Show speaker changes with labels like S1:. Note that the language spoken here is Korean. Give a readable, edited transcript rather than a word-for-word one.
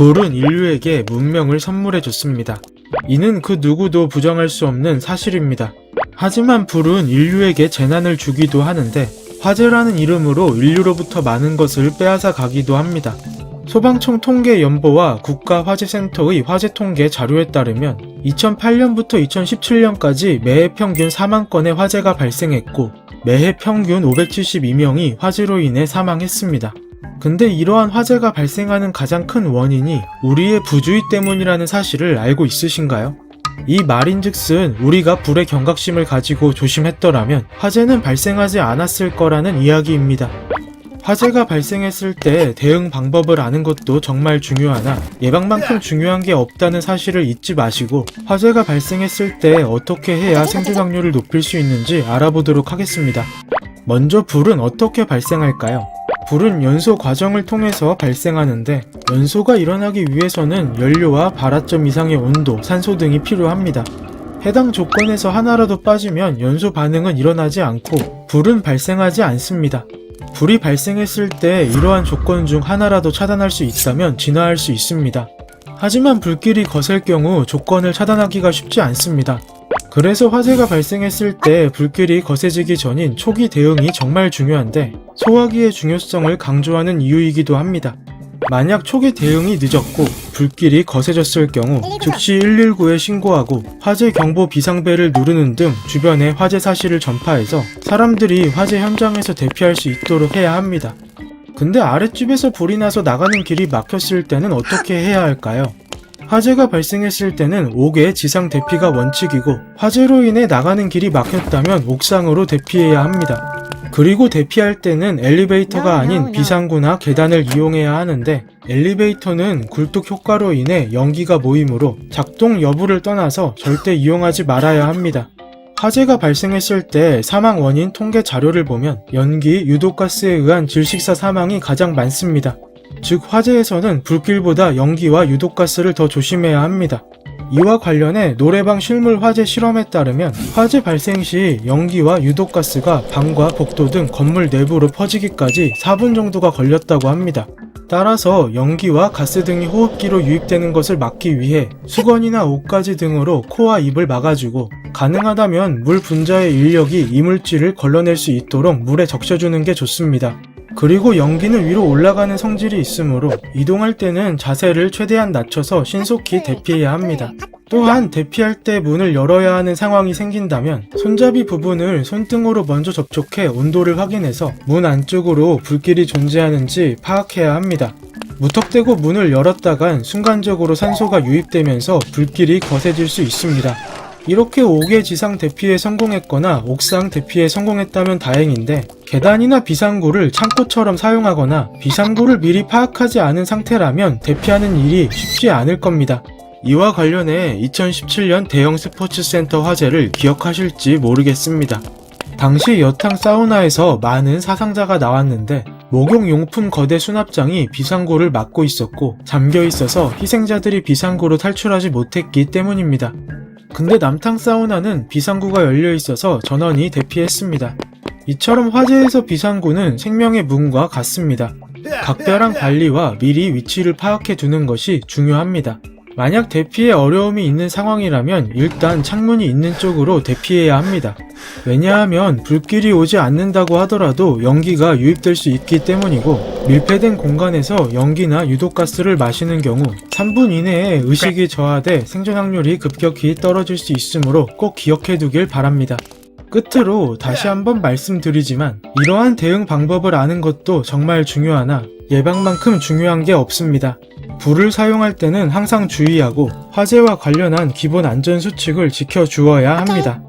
S1: 불은 인류에게 문명을 선물해줬습니다. 이는 그 누구도 부정할 수 없는 사실입니다. 하지만 불은 인류에게 재난을 주기도 하는데 화재라는 이름으로 인류로부터 많은 것을 빼앗아 가기도 합니다. 소방청 통계연보와 국가화재센터의 화재통계 자료에 따르면 2008년부터 2017년까지 매해 평균 4만 건의 화재가 발생했고 매해 평균 572명이 화재로 인해 사망했습니다. 근데 이러한 화재가 발생하는 가장 큰 원인이 우리의 부주의 때문이라는 사실을 알고 있으신가요? 이 말인즉슨 우리가 불의 경각심을 가지고 조심했더라면 화재는 발생하지 않았을 거라는 이야기입니다. 화재가 발생했을 때 대응 방법을 아는 것도 정말 중요하나 예방만큼 중요한 게 없다는 사실을 잊지 마시고 화재가 발생했을 때 어떻게 해야 생존 확률을 높일 수 있는지 알아보도록 하겠습니다. 먼저 불은 어떻게 발생할까요? 불은 연소 과정을 통해서 발생하는데 연소가 일어나기 위해서는 연료와 발화점 이상의 온도, 산소 등이 필요합니다. 해당 조건에서 하나라도 빠지면 연소 반응은 일어나지 않고 불은 발생하지 않습니다. 불이 발생했을 때 이러한 조건 중 하나라도 차단할 수 있다면 진화할 수 있습니다. 하지만 불길이 거셀 경우 조건을 차단하기가 쉽지 않습니다. 그래서 화재가 발생했을 때 불길이 거세지기 전인 초기 대응이 정말 중요한데 소화기의 중요성을 강조하는 이유이기도 합니다. 만약 초기 대응이 늦었고 불길이 거세졌을 경우 즉시 119에 신고하고 화재 경보 비상벨을 누르는 등 주변에 화재 사실을 전파해서 사람들이 화재 현장에서 대피할 수 있도록 해야 합니다. 근데 아랫집에서 불이 나서 나가는 길이 막혔을 때는 어떻게 해야 할까요? 화재가 발생했을 때는 옥외 지상 대피가 원칙이고 화재로 인해 나가는 길이 막혔다면 옥상으로 대피해야 합니다. 그리고 대피할 때는 엘리베이터가 아닌 비상구나 계단을 이용해야 하는데 엘리베이터는 굴뚝 효과로 인해 연기가 모이므로 작동 여부를 떠나서 절대 이용하지 말아야 합니다. 화재가 발생했을 때 사망 원인 통계 자료를 보면 연기, 유독가스에 의한 질식사 사망이 가장 많습니다. 즉 화재에서는 불길보다 연기와 유독가스를 더 조심해야 합니다. 이와 관련해 노래방 실물 화재 실험에 따르면 화재 발생 시 연기와 유독가스가 방과 복도 등 건물 내부로 퍼지기까지 4분 정도가 걸렸다고 합니다. 따라서 연기와 가스 등이 호흡기로 유입되는 것을 막기 위해 수건이나 옷가지 등으로 코와 입을 막아주고 가능하다면 물 분자의 인력이 이물질을 걸러낼 수 있도록 물에 적셔주는 게 좋습니다. 그리고 연기는 위로 올라가는 성질이 있으므로 이동할 때는 자세를 최대한 낮춰서 신속히 대피해야 합니다. 또한 대피할 때 문을 열어야 하는 상황이 생긴다면 손잡이 부분을 손등으로 먼저 접촉해 온도를 확인해서 문 안쪽으로 불길이 존재하는지 파악해야 합니다. 무턱대고 문을 열었다간 순간적으로 산소가 유입되면서 불길이 거세질 수 있습니다. 이렇게 옥외 지상 대피에 성공했거나 옥상 대피에 성공했다면 다행인데 계단이나 비상구를 창고처럼 사용하거나 비상구를 미리 파악하지 않은 상태라면 대피하는 일이 쉽지 않을 겁니다. 이와 관련해 2017년 대형 스포츠센터 화재를 기억하실지 모르겠습니다. 당시 여탕 사우나에서 많은 사상자가 나왔는데 목욕용품 거대 수납장이 비상구를 막고 있었고 잠겨 있어서 희생자들이 비상구로 탈출하지 못했기 때문입니다. 근데 남탕 사우나는 비상구가 열려 있어서 전원이 대피했습니다. 이처럼 화재에서 비상구는 생명의 문과 같습니다. 각별한 관리와 미리 위치를 파악해 두는 것이 중요합니다. 만약 대피에 어려움이 있는 상황이라면 일단 창문이 있는 쪽으로 대피해야 합니다. 왜냐하면 불길이 오지 않는다고 하더라도 연기가 유입될 수 있기 때문이고 밀폐된 공간에서 연기나 유독가스를 마시는 경우 3분 이내에 의식이 저하돼 생존 확률이 급격히 떨어질 수 있으므로 꼭 기억해 두길 바랍니다. 끝으로 다시 한번 말씀드리지만 이러한 대응 방법을 아는 것도 정말 중요하나 예방만큼 중요한 게 없습니다. 불을 사용할 때는 항상 주의하고 화재와 관련한 기본 안전 수칙을 지켜주어야 합니다.